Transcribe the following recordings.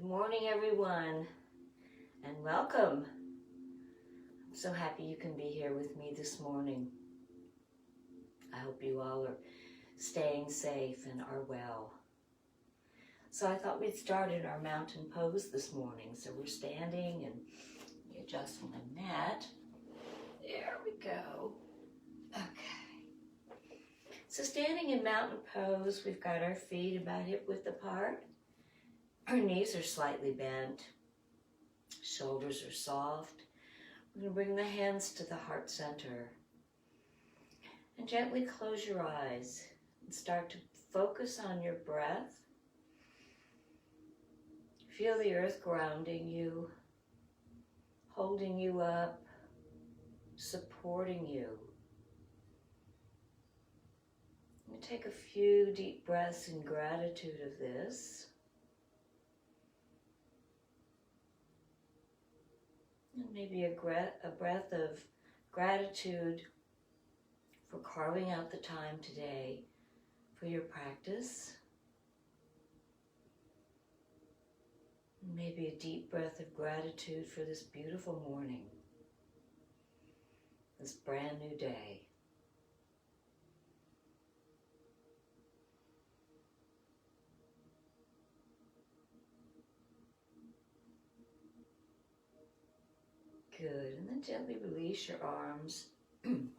Good morning, everyone, and welcome. I'm so happy you can be here with me this morning. I hope you all are staying safe and are well. So I thought we'd start in our mountain pose this morning. So we're standing and adjusting my mat. There we go. Okay. So standing in mountain pose, we've got our feet about hip width apart. Our knees are slightly bent. Shoulders are soft. We're going to bring the hands to the heart center. And gently close your eyes and start to focus on your breath. Feel the earth grounding you, holding you up, supporting you. And take a few deep breaths in gratitude of this. And maybe a breath of gratitude for carving out the time today for your practice. And maybe a deep breath of gratitude for this beautiful morning, this brand new day. Good, and then gently release your arms. And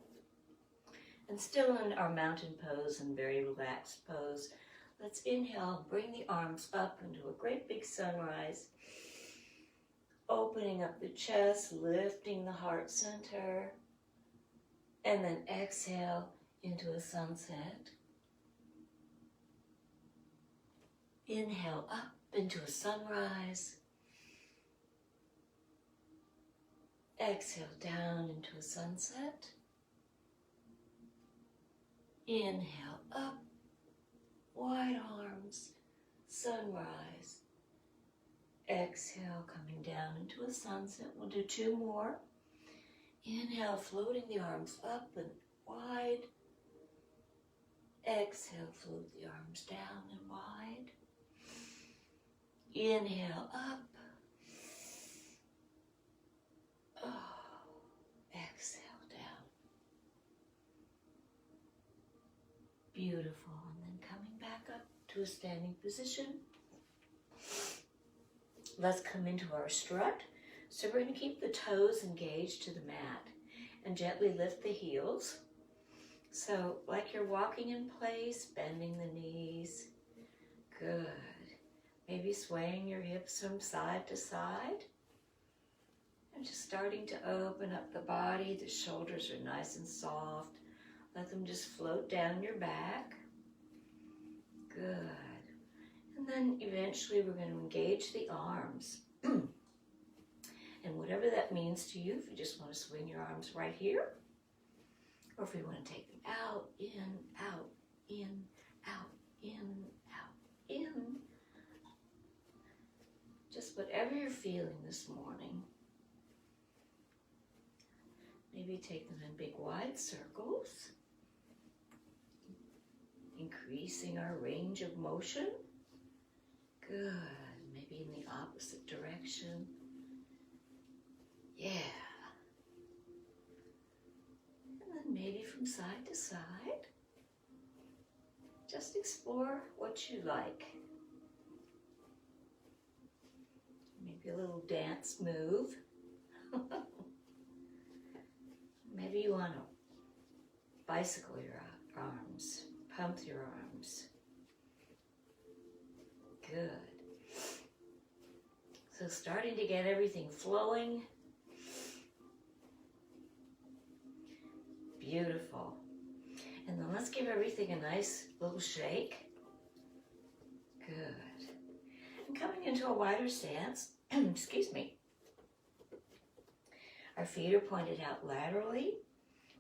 still in our mountain pose and very relaxed pose, let's inhale, bring the arms up into a great big sunrise. Opening up the chest, lifting the heart center. And then exhale into a sunset. Inhale up into a sunrise. Exhale down into a sunset. Inhale up, wide arms, sunrise. Exhale, coming down into a sunset. We'll do two more. Inhale, floating the arms up and wide. Exhale, float the arms down and wide. Inhale up. Exhale down. Beautiful. And then coming back up to a standing position. Let's come into our strut. So we're going to keep the toes engaged to the mat and gently lift the heels. So like you're walking in place, bending the knees. Good. Maybe swaying your hips from side to side. And just starting to open up the body. The shoulders are nice and soft. Let them just float down your back. Good. And then eventually we're going to engage the arms. And whatever that means to you, if you just want to swing your arms right here, or if you want to take them out, in, out, in, out, in, out, in. Just whatever you're feeling this morning. Maybe take them in big wide circles, increasing our range of motion. Good. Maybe in the opposite direction. Yeah. And then maybe from side to side. Just explore what you like. Maybe a little dance move. Maybe you want to bicycle your arms, pump your arms. Good. So starting to get everything flowing. Beautiful. And then let's give everything a nice little shake. Good. And coming into a wider stance, excuse me. Our feet are pointed out laterally.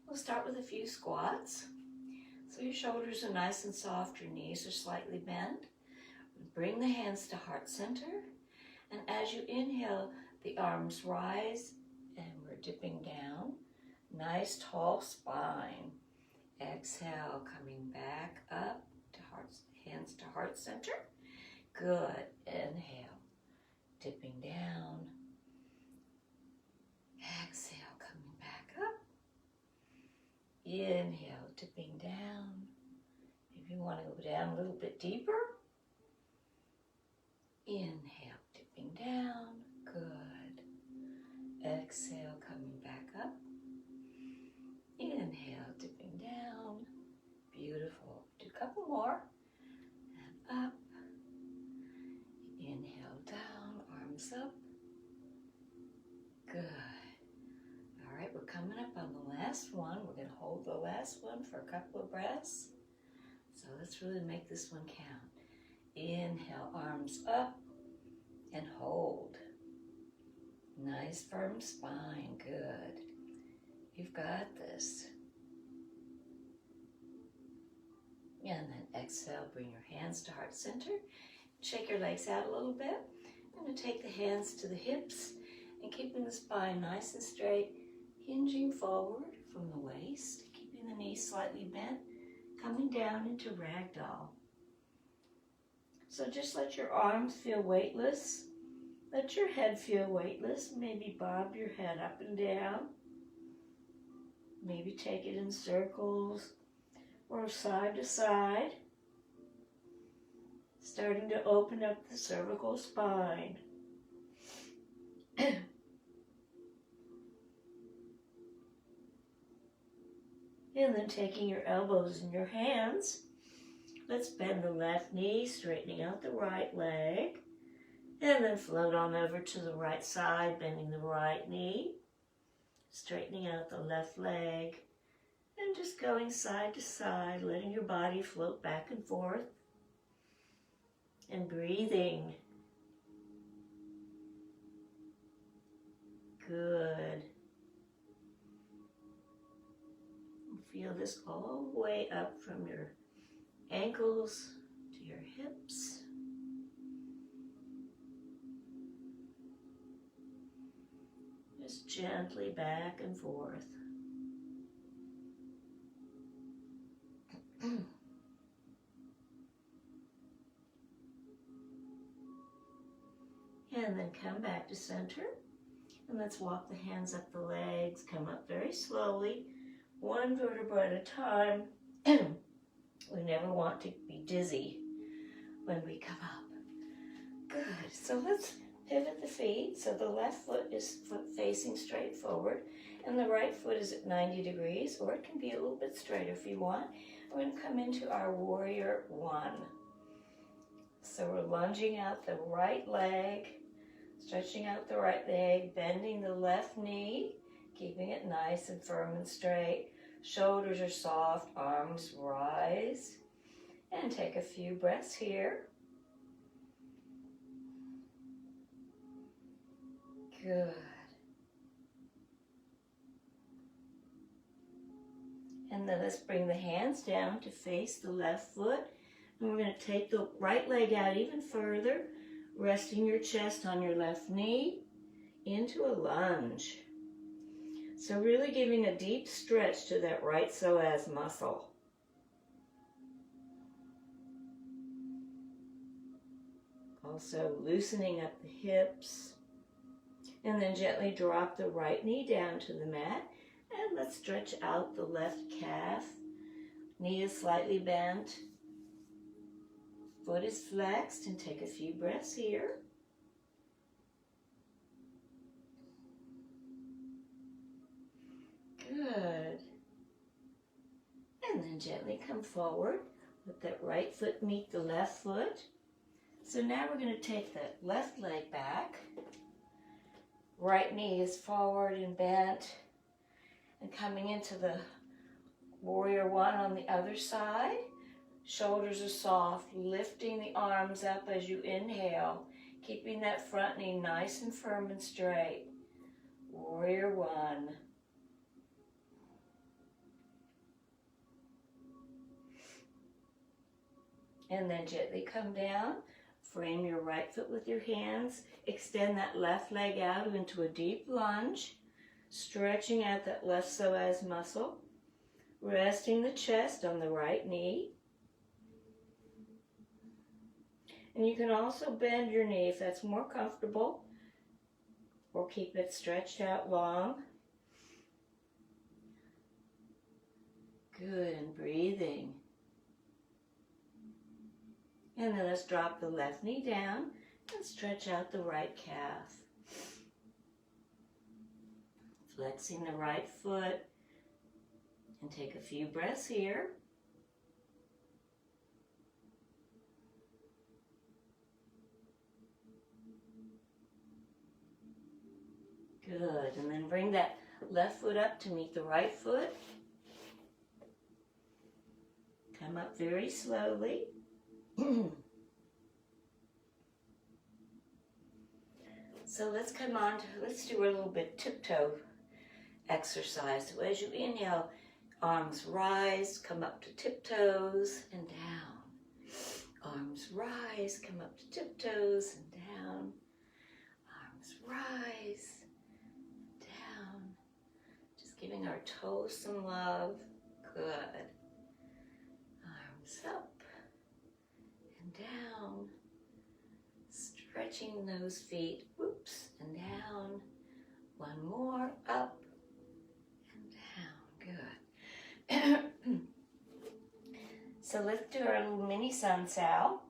We'll start with a few squats. So your shoulders are nice and soft, your knees are slightly bent. Bring the hands to heart center. And as you inhale, the arms rise and we're dipping down. Nice tall spine. Exhale, coming back up to hands to heart center. Good. Inhale. dipping down. Exhale, coming back up. Inhale, dipping down. If you want to go down a little bit deeper, inhale, dipping down. Good. Exhale, coming back up. Inhale, dipping down. Beautiful. Do a couple more. And up. Inhale, down. Arms up. Good. All right, we're coming up on the last one. We're going to hold the last one for a couple of breaths. So let's really make this one count. Inhale, arms up, and hold. Nice firm spine. Good. You've got this. And then exhale, bring your hands to heart center. Shake your legs out a little bit. I'm going to take the hands to the hips and keeping the spine nice and straight, hinging forward from the waist, keeping the knees slightly bent, coming down into ragdoll. So just let your arms feel weightless. Let your head feel weightless. Maybe bob your head up and down. Maybe take it in circles or side to side. Starting to open up the cervical spine. And then taking your elbows in your hands, let's bend the left knee, straightening out the right leg. And then float on over to the right side, bending the right knee, straightening out the left leg, and just going side to side, letting your body float back and forth. And breathing. Good. Feel this all the way up from your ankles to your hips. Just gently back and forth. And then come back to center. And let's walk the hands up the legs. Come up very slowly, one vertebra at a time. We never want to be dizzy when we come up. Good. So let's pivot the feet. So the left foot is facing straight forward, and the right foot is at 90 degrees, or it can be a little bit straighter if you want. We're going to come into our warrior one. So we're lunging out the right leg, stretching out the right leg, bending the left knee, keeping it nice and firm and straight. Shoulders are soft, arms rise. And take a few breaths here. Good. And then let's bring the hands down to face the left foot. And we're going to take the right leg out even further, resting your chest on your left knee into a lunge. So really giving a deep stretch to that right psoas muscle. Also loosening up the hips. And then gently drop the right knee down to the mat. And let's stretch out the left calf. Knee is slightly bent. Foot is flexed, and take a few breaths here. Good. And then gently come forward. Let that right foot meet the left foot. So now we're going to take the left leg back. Right knee is forward and bent. And coming into the warrior one on the other side. Shoulders are soft, lifting the arms up as you inhale, keeping that front knee nice and firm and straight. Warrior one. And then gently come down, frame your right foot with your hands, extend that left leg out into a deep lunge, stretching out that left psoas muscle, resting the chest on the right knee. And you can also bend your knee if that's more comfortable, or keep it stretched out long. Good, and breathing. And then let's drop the left knee down and stretch out the right calf. Flexing the right foot, and take a few breaths here. Good, and then bring that left foot up to meet the right foot. Come up very slowly. So let's do a little bit tiptoe exercise. So as you inhale, arms rise, come up to tiptoes and down. Arms rise, come up to tiptoes and down. Arms rise, down. Just giving our toes some love. Good. Arms up and down. Stretching those feet, whoops, and down. One more, up and down. Good. So let's do our little mini sun sal.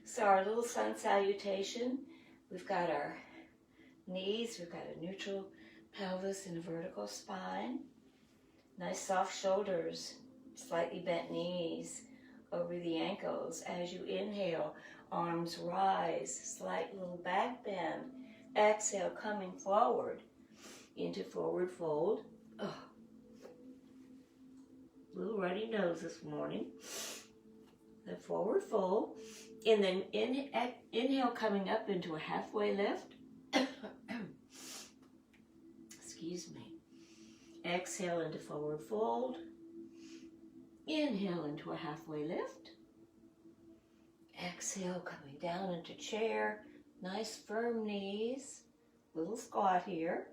So our little sun salutation, we've got our knees, we've got a neutral pelvis and a vertical spine. Nice soft shoulders, slightly bent knees over the ankles. As you inhale, arms rise, slight little back bend. Exhale, coming forward into forward fold. Oh. Little runny nose this morning. The forward fold. And then inhale, coming up into a halfway lift. Excuse me. Exhale into forward fold. Inhale into a halfway lift. Exhale, coming down into chair. Nice firm knees. Little squat here.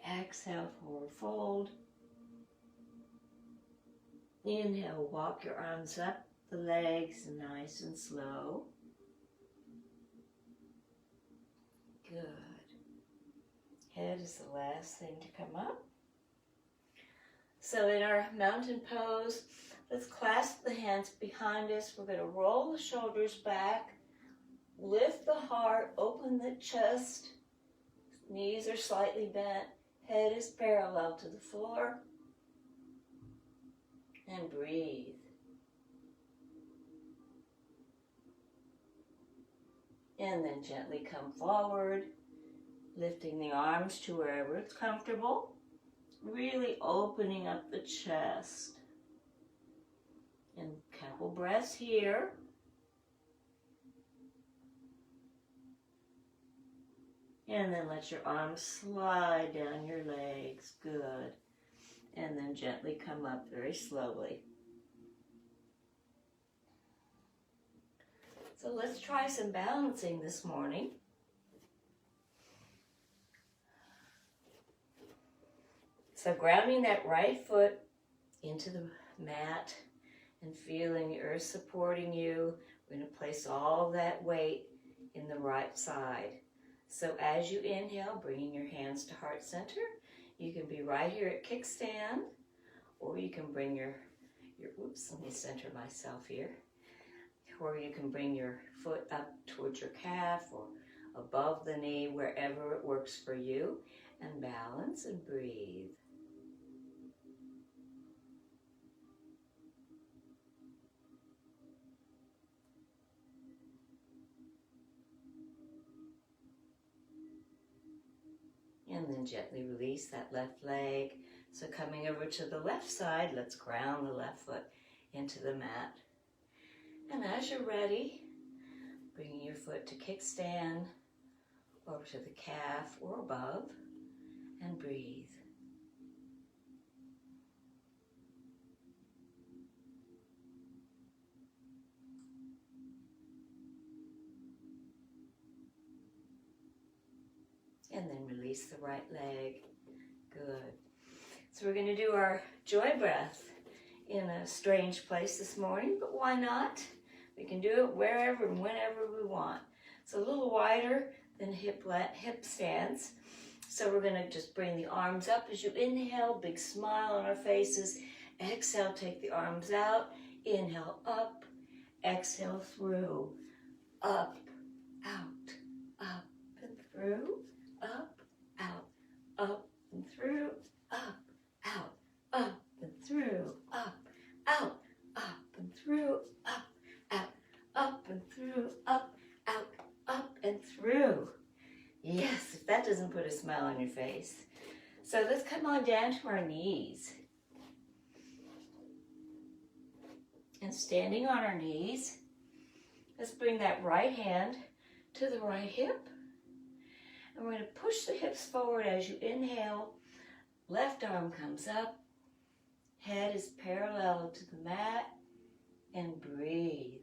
Exhale, forward fold. Inhale, walk your arms up the legs, nice and slow. Good. Head is the last thing to come up. So in our mountain pose, let's clasp the hands behind us. We're going to roll the shoulders back, lift the heart, open the chest. Knees are slightly bent. Head is parallel to the floor. And breathe. And then gently come forward, lifting the arms to wherever it's comfortable. Really opening up the chest. And a couple breaths here. And then let your arms slide down your legs. Good. And then gently come up very slowly. So let's try some balancing this morning. So grounding that right foot into the mat and feeling the earth supporting you. We're going to place all that weight in the right side. So as you inhale, bringing your hands to heart center, you can be right here at kickstand, or you can bring your oops, let me center myself here. Or you can bring your foot up towards your calf or above the knee, wherever it works for you, and balance and breathe. And then gently release that left leg. So coming over to the left side, let's ground the left foot into the mat. And as you're ready, bringing your foot to kickstand, over to the calf or above, and breathe. And then release the right leg. Good. So we're going to do our joy breath in a strange place this morning, but why not? We can do it wherever and whenever we want. It's a little wider than hip stands. So we're gonna just bring the arms up as you inhale, big smile on our faces. Exhale, take the arms out. Inhale, up. Exhale, through. Up, out, up and through. Up, out, up and through. Up, out, up and through. Up, out, up and through. Up, out, up and through. Up, out, up and through. Yes, if that doesn't put a smile on your face. So let's come on down to our knees. And standing on our knees, let's bring that right hand to the right hip. And we're going to push the hips forward as you inhale. Left arm comes up. Head is parallel to the mat. And breathe.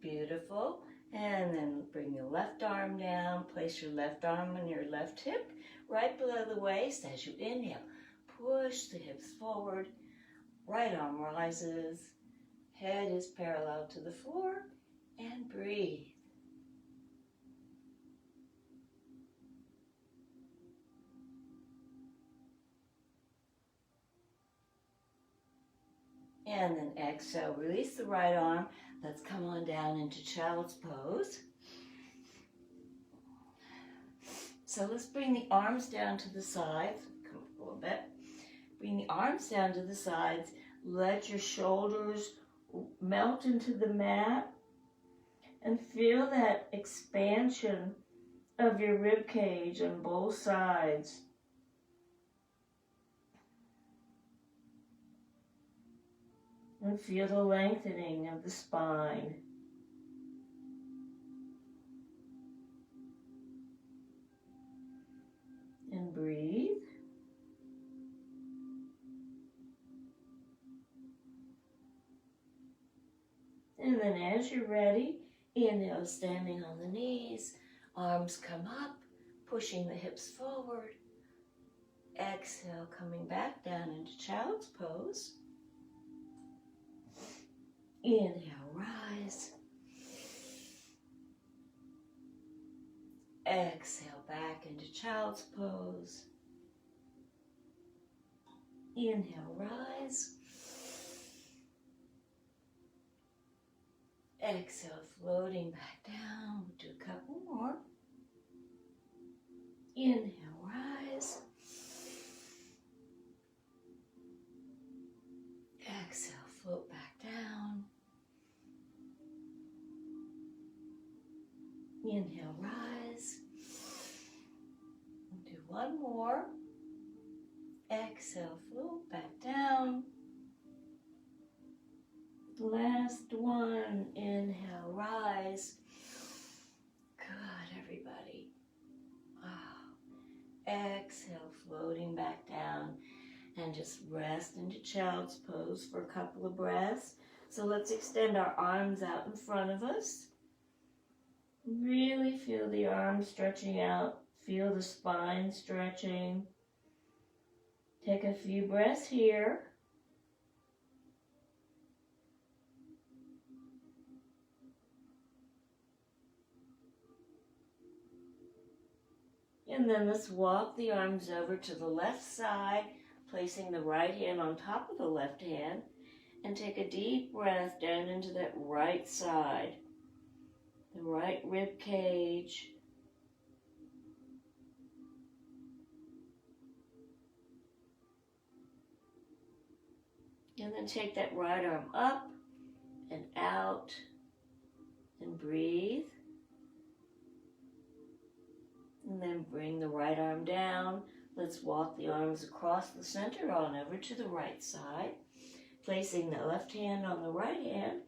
Beautiful. And then bring your left arm down. Place your left arm on your left hip, right below the waist. As you inhale, push the hips forward. Right arm rises. Head is parallel to the floor. And breathe. And then exhale, release the right arm. Let's come on down into child's pose. So let's bring the arms down to the sides. Come up a little bit. Bring the arms down to the sides. Let your shoulders melt into the mat. And feel that expansion of your rib cage on both sides. And feel the lengthening of the spine. And breathe. And then as you're ready, inhale, standing on the knees, arms come up, pushing the hips forward. Exhale, coming back down into child's pose. Inhale, rise. Exhale, back into child's pose. Inhale, rise. Exhale, floating back down. We'll do a couple more. Inhale, rise. Exhale, float back down. Inhale, rise. We'll do one more. Exhale, float back down. Last one. Inhale, rise. Good, everybody. Exhale, floating back down. And just rest into child's pose for a couple of breaths. So let's extend our arms out in front of us. Really feel the arms stretching out. Feel the spine stretching. Take a few breaths here. And then let's walk the arms over to the left side, placing the right hand on top of the left hand, and take a deep breath down into that right side, the right rib cage. And then take that right arm up and out and breathe. And then bring the right arm down. Let's walk the arms across the center on over to the right side, placing the left hand on the right hand,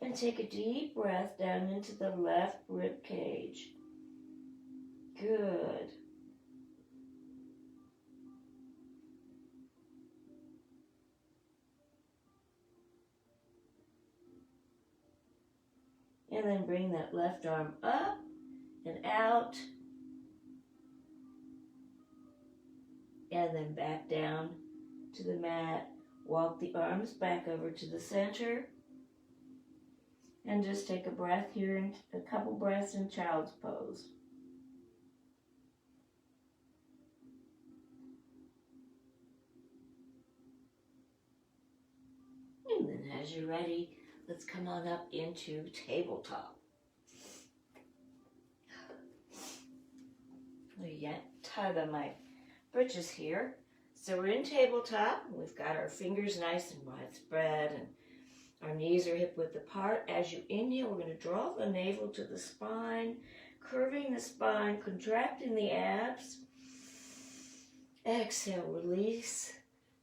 and take a deep breath down into the left rib cage. Good. And then bring that left arm up and out. And then back down to the mat. Walk the arms back over to the center. And just take a breath here, and a couple breaths in child's pose. And then as you're ready, let's come on up into tabletop. I tie my britches here. So we're in tabletop. We've got our fingers nice and widespread, and our knees are hip width apart. As you inhale, we're going to draw the navel to the spine, curving the spine, contracting the abs. Exhale, release.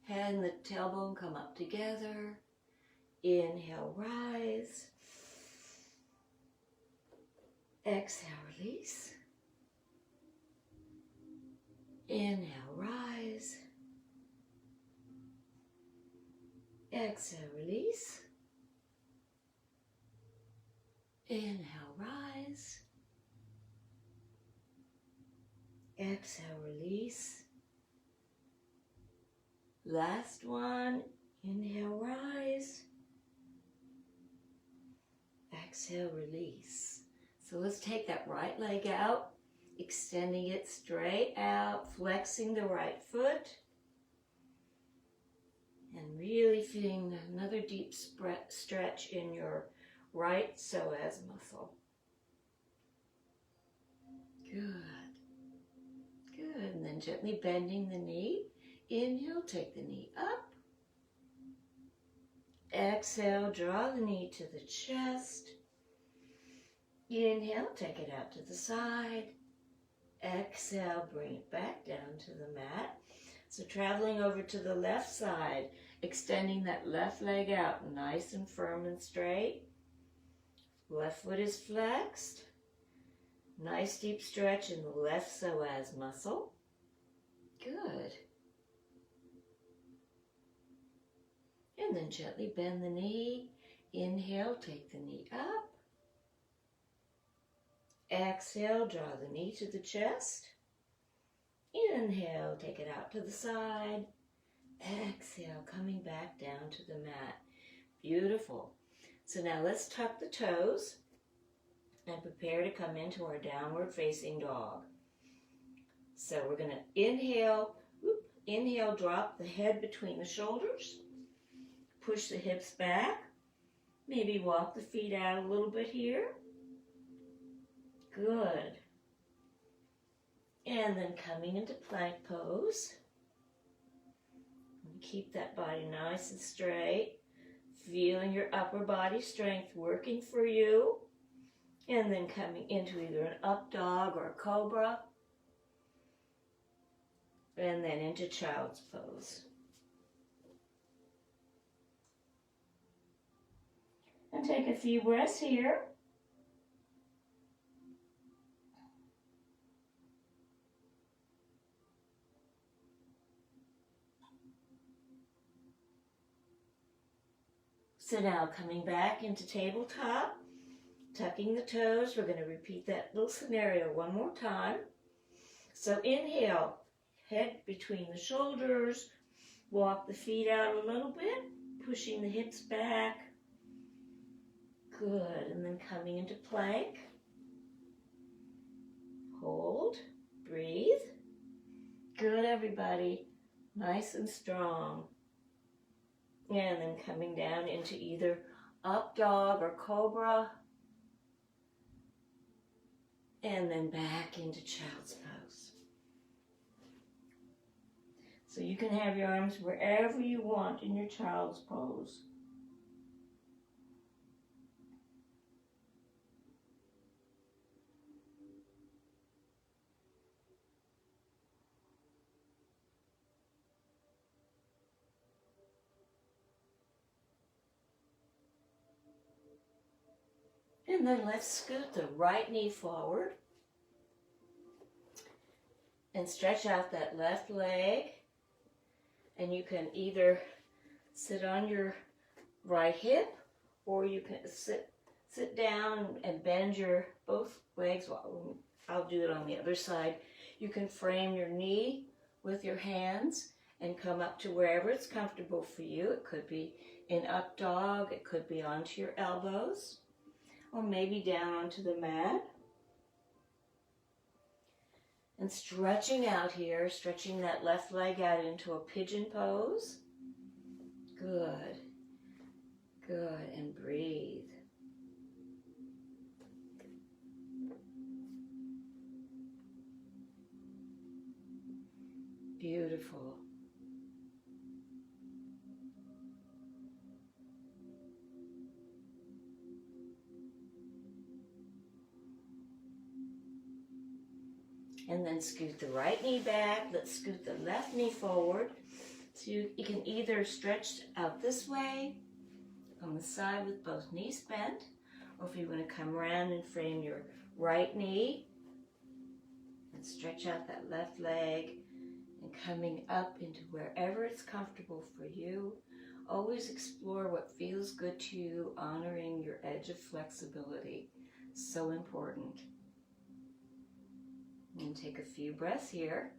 Head and the tailbone come up together. Inhale, rise. Exhale, release. Inhale, rise. Exhale, release. Inhale, rise. Exhale, release. Last one. Inhale, rise. Exhale, release. So let's take that right leg out, extending it straight out, flexing the right foot, and really feeling another deep stretch in your right psoas muscle. Good. Good. And then gently bending the knee. Inhale, take the knee up. Exhale, draw the knee to the chest. Inhale, take it out to the side. Exhale, bring it back down to the mat. So traveling over to the left side, extending that left leg out nice and firm and straight. Left foot is flexed. Nice deep stretch in the left psoas muscle. Good. And then gently bend the knee. Inhale, take the knee up. Exhale, draw the knee to the chest. Inhale, take it out to the side. Exhale, coming back down to the mat. Beautiful. So now let's tuck the toes and prepare to come into our downward facing dog. So we're going to inhale, inhale, drop the head between the shoulders. Push the hips back. Maybe walk the feet out a little bit here. Good. And then coming into plank pose. And keep that body nice and straight. Feeling your upper body strength working for you. And then coming into either an up dog or a cobra. And then into child's pose. And take a few breaths here. So now coming back into tabletop, tucking the toes. We're going to repeat that little scenario one more time. So inhale, head between the shoulders, walk the feet out a little bit, pushing the hips back. Good, and then coming into plank. Hold, breathe. Good, everybody. Nice and strong. And then coming down into either up dog or cobra. And then back into child's pose. So you can have your arms wherever you want in your child's pose. And then let's scoot the right knee forward and stretch out that left leg. And you can either sit on your right hip, or you can sit down and bend your both legs while I'll do it on the other side. You can frame your knee with your hands and come up to wherever it's comfortable for you. It could be in up dog, it could be onto your elbows, or maybe down onto the mat. And stretching out here, stretching that left leg out into a pigeon pose. Good. Good. And breathe. Beautiful. And then scoot the right knee back. Let's scoot the left knee forward. So you can either stretch out this way on the side with both knees bent, or if you want to come around and frame your right knee and stretch out that left leg and coming up into wherever it's comfortable for you. Always explore what feels good to you, honoring your edge of flexibility. So important. And take a few breaths here.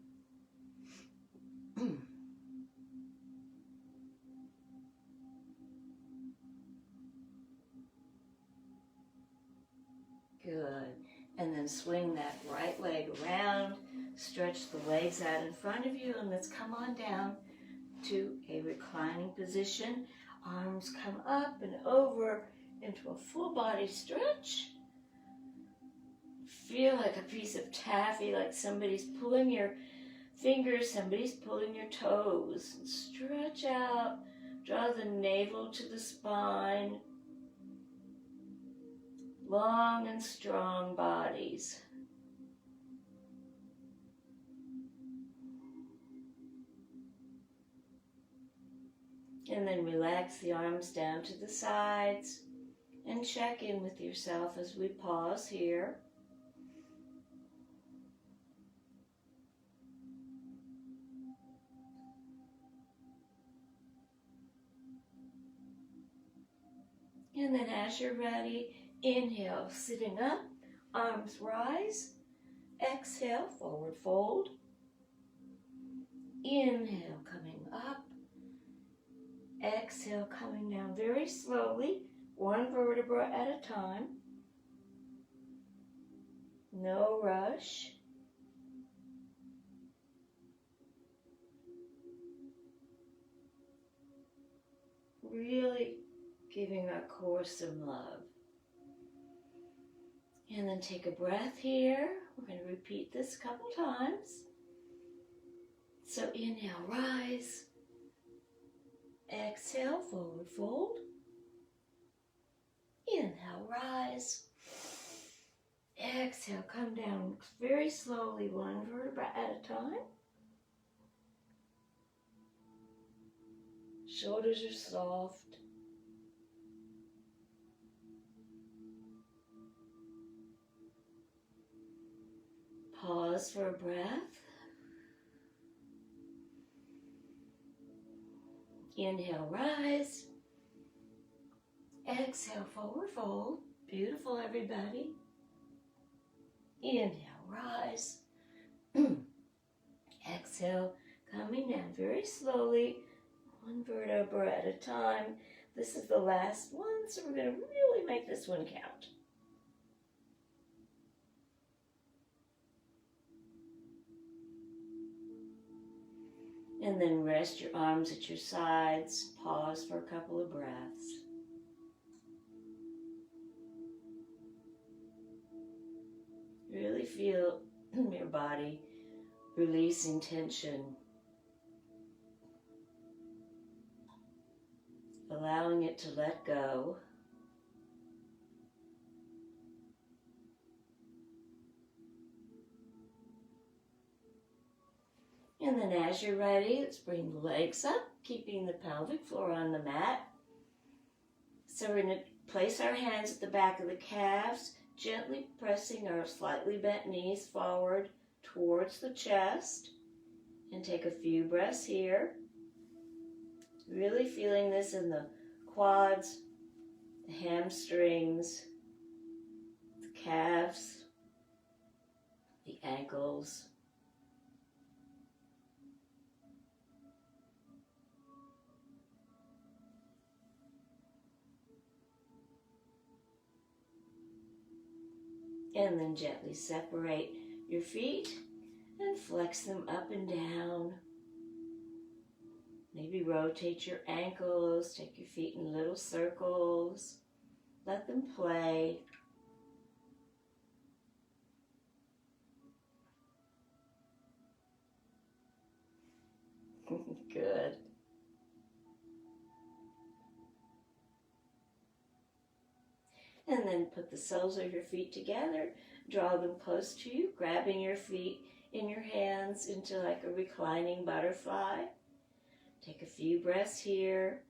Good. And then swing that right leg around. Stretch the legs out in front of you, and let's come on down to a reclining position. Arms come up and over into a full body stretch. Feel like a piece of taffy, like somebody's pulling your fingers, somebody's pulling your toes. Stretch out, draw the navel to the spine. Long and strong bodies. And then relax the arms down to the sides and check in with yourself as we pause here. And then as you're ready, inhale, sitting up, arms rise. Exhale, forward fold. Inhale, coming up. Exhale, coming down very slowly, one vertebra at a time. No rush. Really giving our core some love. And then take a breath here. We're going to repeat this a couple times. So inhale, rise. Exhale, forward fold. Inhale, rise. Exhale, come down very slowly, one vertebra at a time. Shoulders are soft. Pause for a breath. Inhale, rise. Exhale, forward fold. Beautiful, everybody. Inhale, rise. Exhale, coming down very slowly, one vertebra at a time. This is the last one, so we're going to really make this one count. And then rest your arms at your sides. Pause for a couple of breaths. Really feel your body releasing tension. Allowing it to let go. And then as you're ready, let's bring the legs up, keeping the pelvic floor on the mat. So we're going to place our hands at the back of the calves, gently pressing our slightly bent knees forward towards the chest. And take a few breaths here. Really feeling this in the quads, the hamstrings, the calves, the ankles. And then gently separate your feet and flex them up and down. Maybe rotate your ankles, take your feet in little circles. Let them play. Good. And then put the soles of your feet together. Draw them close to you, grabbing your feet in your hands into like a reclining butterfly. Take a few breaths here,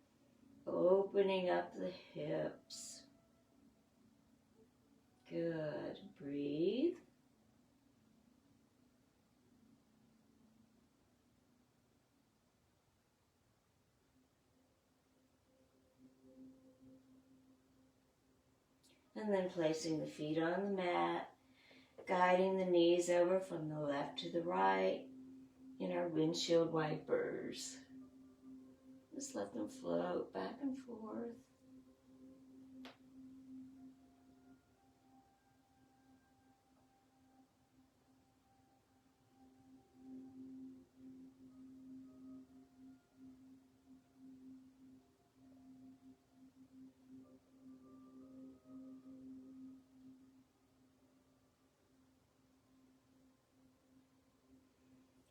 opening up the hips. Good. Breathe. And then placing the feet on the mat, guiding the knees over from the left to the right in our windshield wipers. Just let them float back and forth.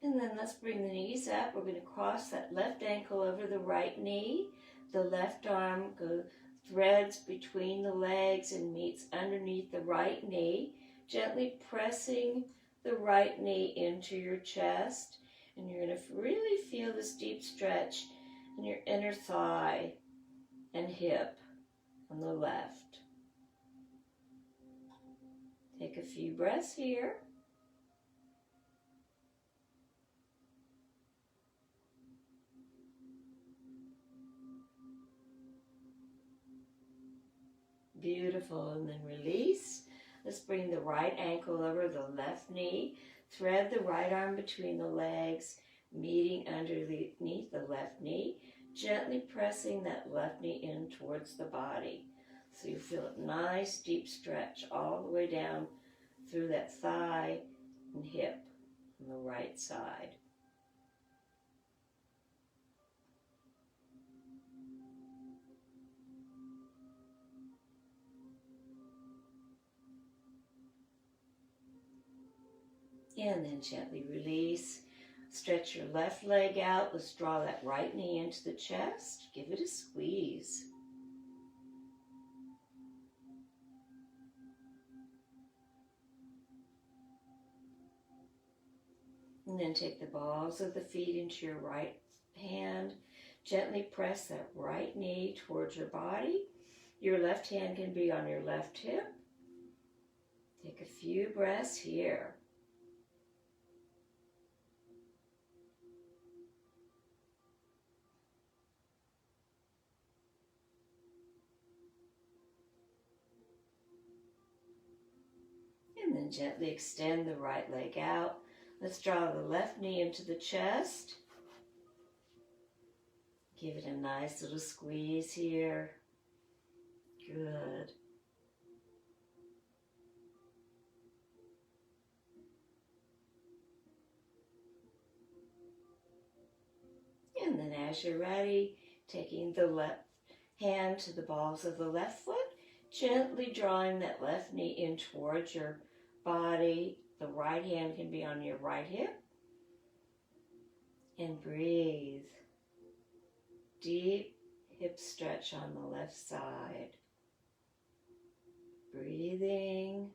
And then let's bring the knees up. We're going to cross that left ankle over the right knee. The left arm threads between the legs and meets underneath the right knee, gently pressing the right knee into your chest. And you're going to really feel this deep stretch in your inner thigh and hip on the left. Take a few breaths here. Beautiful. And then release. Let's bring the right ankle over the left knee. Thread the right arm between the legs, meeting underneath the left knee, gently pressing that left knee in towards the body. So you feel a nice deep stretch all the way down through that thigh and hip on the right side. And then gently release. Stretch your left leg out. Let's draw that right knee into the chest. Give it a squeeze. And then take the balls of the feet into your right hand. Gently press that right knee towards your body. Your left hand can be on your left hip. Take a few breaths here. And then gently extend the right leg out. Let's draw the left knee into the chest. Give it a nice little squeeze here. Good. And then as you're ready, taking the left hand to the balls of the left foot, gently drawing that left knee in towards your body. The right hand can be on your right hip. And breathe. Deep hip stretch on the left side. Breathing.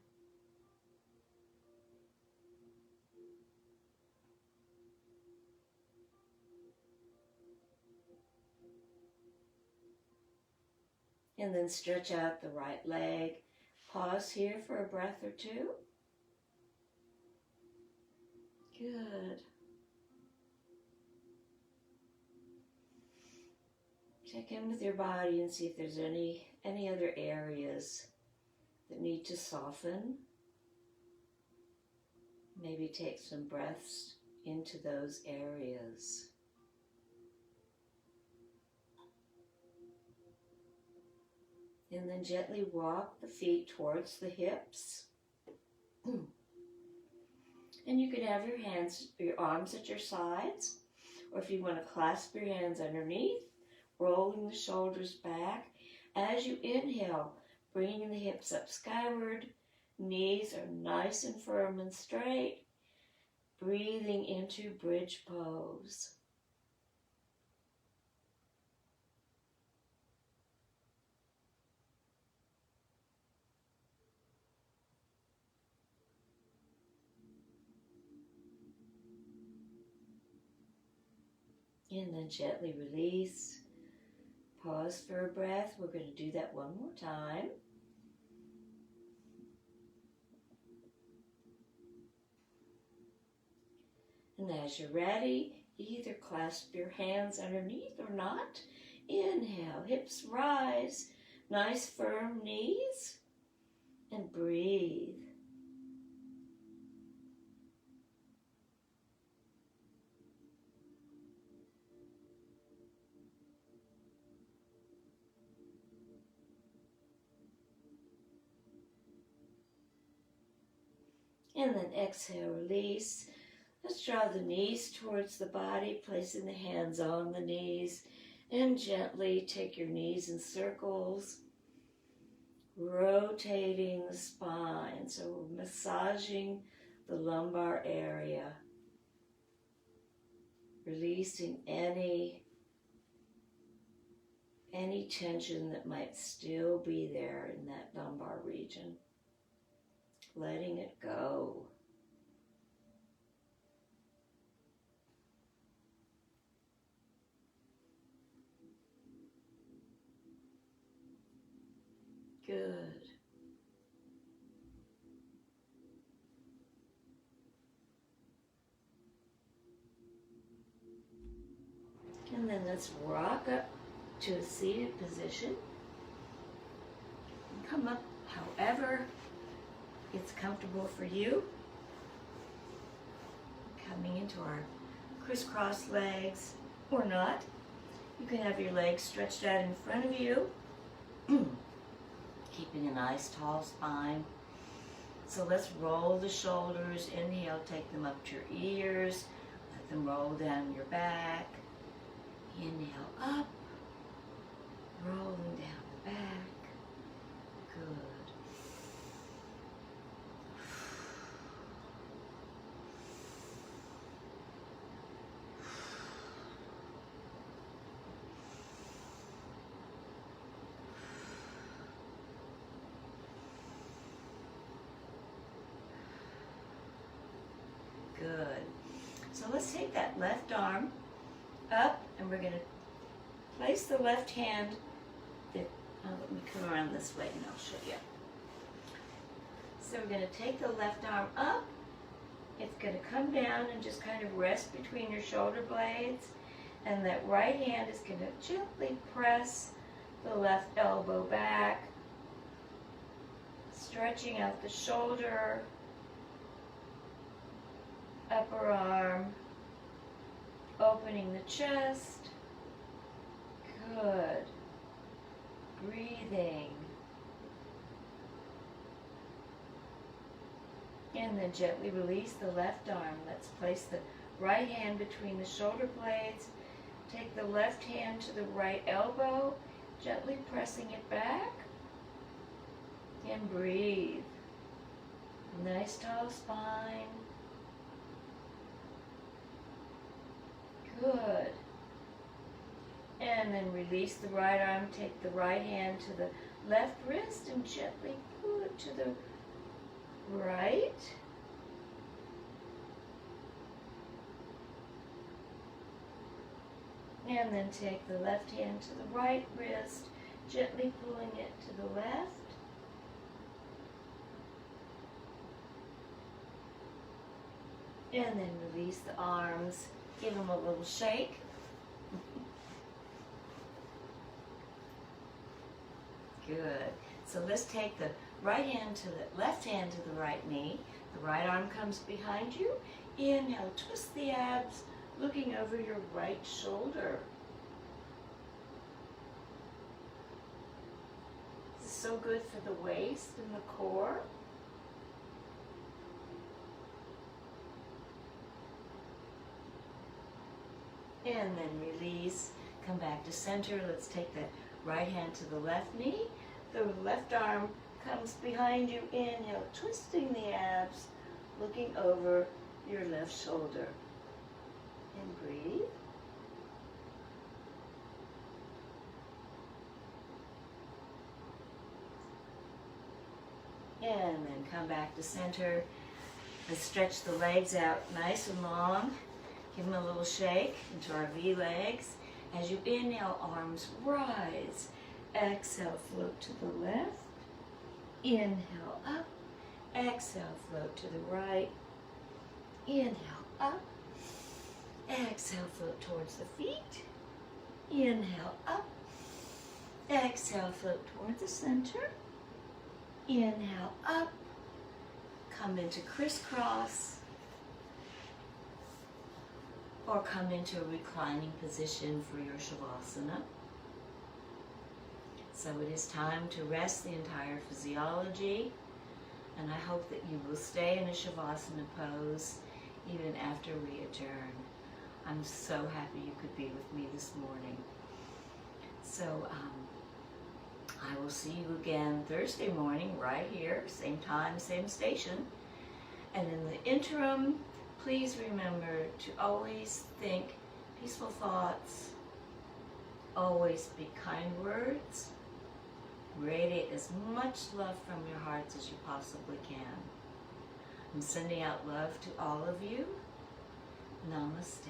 And then stretch out the right leg. Pause here for a breath or two. Good. Check in with your body and see if there's any other areas that need to soften. Maybe take some breaths into those areas. And then gently walk the feet towards the hips. And you can have your arms at your sides, or if you want to clasp your hands underneath, rolling the shoulders back. As you inhale, bringing the hips up skyward, knees are nice and firm and straight, breathing into bridge pose. And then gently release. Pause for a breath. We're going to do that one more time. And as you're ready, you either clasp your hands underneath or not. Inhale, hips rise, nice firm knees, and breathe. And then exhale, release. Let's draw the knees towards the body, placing the hands on the knees, and gently take your knees in circles, rotating the spine. So we're massaging the lumbar area, releasing any tension that might still be there in that lumbar region. Letting it go. Good. And then let's rock up to a seated position. Come up however it's comfortable for you. Coming into our crisscross legs or not. You can have your legs stretched out in front of you, keeping a nice tall spine. So let's roll the shoulders. Inhale, take them up to your ears. Let them roll down your back. Inhale up, rolling down the back. Good. Good. So let's take that left arm up, and we're going to place the left hand. Let me come around this way and I'll show you. So we're going to take the left arm up. It's going to come down and just kind of rest between your shoulder blades. And that right hand is going to gently press the left elbow back, stretching out the shoulder, upper arm, opening the chest. Good. Breathing. And then gently release the left arm. Let's place the right hand between the shoulder blades. Take the left hand to the right elbow, gently pressing it back. And breathe. Nice tall spine. Good. And then release the right arm, take the right hand to the left wrist and gently pull it to the right. And then take the left hand to the right wrist, gently pulling it to the left. And then release the arms, give them a little shake. Good. So let's take the right hand to the left hand to the right knee, The right arm comes behind you. Inhale, twist the abs, looking over your right shoulder. This is so good for the waist and the core. And then release, come back to center. Let's take the right hand to the left knee. The left arm comes behind you. Inhale, twisting the abs, looking over your left shoulder. And breathe. And then come back to center. Let's stretch the legs out nice and long. Give them a little shake into our V legs. As you inhale, arms rise. Exhale, float to the left. Inhale, up. Exhale, float to the right. Inhale, up. Exhale, float towards the feet. Inhale, up. Exhale, float toward the center. Inhale, up. Come into crisscross. Or come into a reclining position for your Shavasana. So it is time to rest the entire physiology, and I hope that you will stay in a Shavasana pose even after we adjourn. I'm so happy you could be with me this morning. So I will see you again Thursday morning right here, same time, same station. And in the interim, please remember to always think peaceful thoughts, always speak kind words, radiate as much love from your hearts as you possibly can. I'm sending out love to all of you. Namaste.